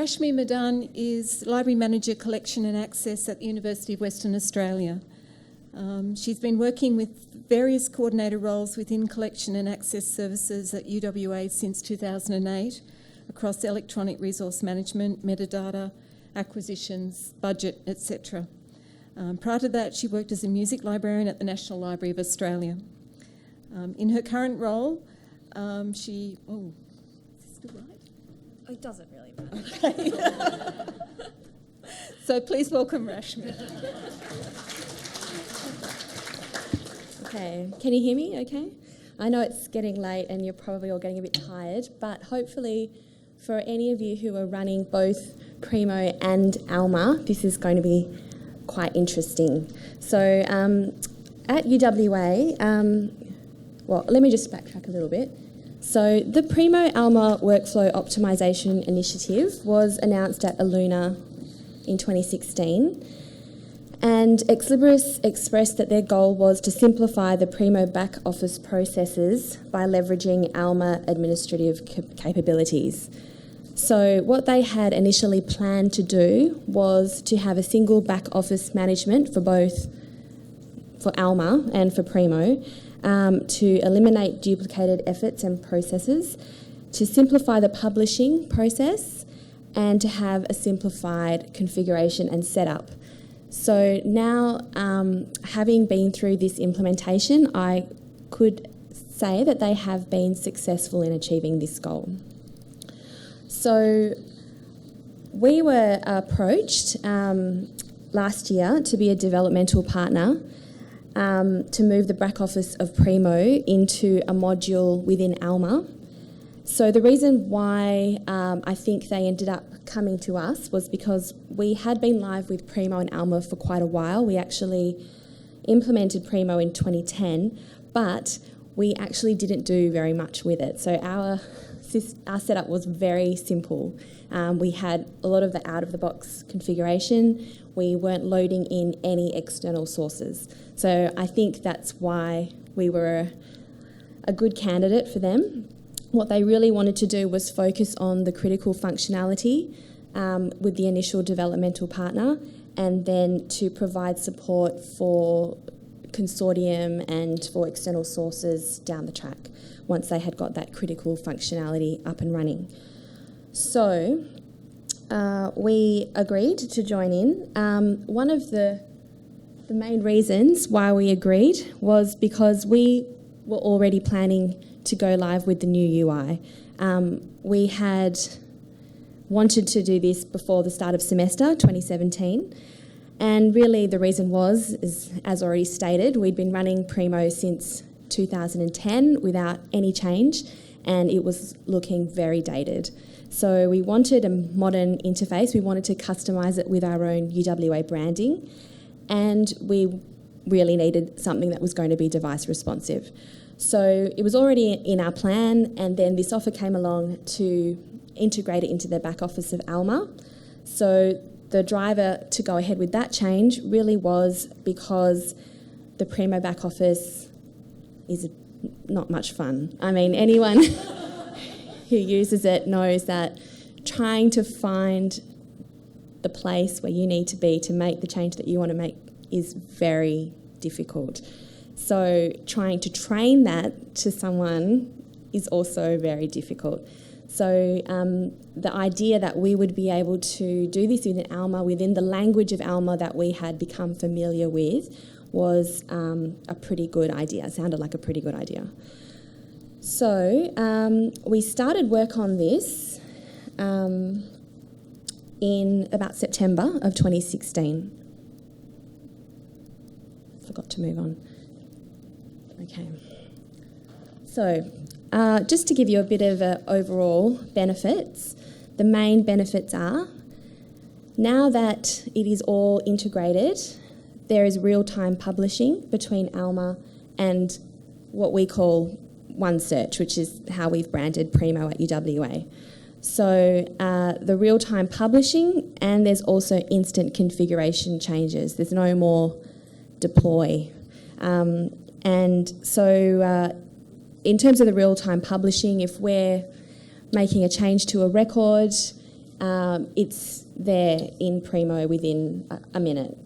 Rashmi Madan is Library Manager Collection and Access at the University of Western Australia. She's been working with various coordinator roles within collection and access services at UWA since 2008 across electronic resource management, metadata, acquisitions, budget, etc. Prior to that, she worked as a music librarian at the National Library of Australia. In her current role, she... Oh, is this still right? Oh, it doesn't really matter. Okay. So please welcome Rashmi. Okay, can you hear me okay? I know it's getting late and you're probably all getting a bit tired, but hopefully for any of you who are running both Primo and Alma, this is going to be quite interesting. So at UWA, well, let me just backtrack a little bit. So the Primo Alma Workflow Optimisation Initiative was announced at Aluna in 2016, and Ex Libris expressed that their goal was to simplify the Primo back office processes by leveraging Alma administrative capabilities. So what they had initially planned to do was to have a single back office management for both, for Alma and for Primo, to eliminate duplicated efforts and processes, to simplify the publishing process, and to have a simplified configuration and setup. So now, having been through this implementation, I could say that they have been successful in achieving this goal. So we were approached last year to be a developmental partner to move the back office of Primo into a module within Alma. So the reason why I think they ended up coming to us was because we had been live with Primo and Alma for quite a while. We actually implemented Primo in 2010, but we actually didn't do very much with it. So our setup was very simple. We had a lot of the out-of-the-box configuration. We weren't loading in any external sources. So I think that's why we were a good candidate for them. What they really wanted to do was focus on the critical functionality with the initial developmental partner, and then to provide support for consortium and for external sources down the track once they had got that critical functionality up and running. So we agreed to join in. One of the main reasons why we agreed was because we were already planning to go live with the new UI. We had wanted to do this before the start of semester 2017, and really the reason was, as already stated, we'd been running Primo since 2010 without any change, and it was looking very dated. So we wanted a modern interface. We wanted to customise it with our own UWA branding, and we really needed something that was going to be device responsive. So it was already in our plan, and then this offer came along to integrate it into the back office of Alma. So the driver to go ahead with that change really was because the Primo back office is not much fun. I mean, anyone who uses it knows that trying to find the place where you need to be to make the change that you want to make is very difficult. So trying to train that to someone is also very difficult. So the idea that we would be able to do this within Alma, within the language of Alma that we had become familiar with, was a pretty good idea. It sounded like a pretty good idea. So we started work on this in about September of 2016. Forgot to move on. Okay. So just to give you a bit of overall benefits, the main benefits are, now that it is all integrated, there is real-time publishing between Alma and what we call OneSearch, which is how we've branded Primo at UWA. So the real-time publishing, and there's also instant configuration changes. There's no more deploy. And so in terms of the real-time publishing, if we're making a change to a record, it's there in Primo within a minute.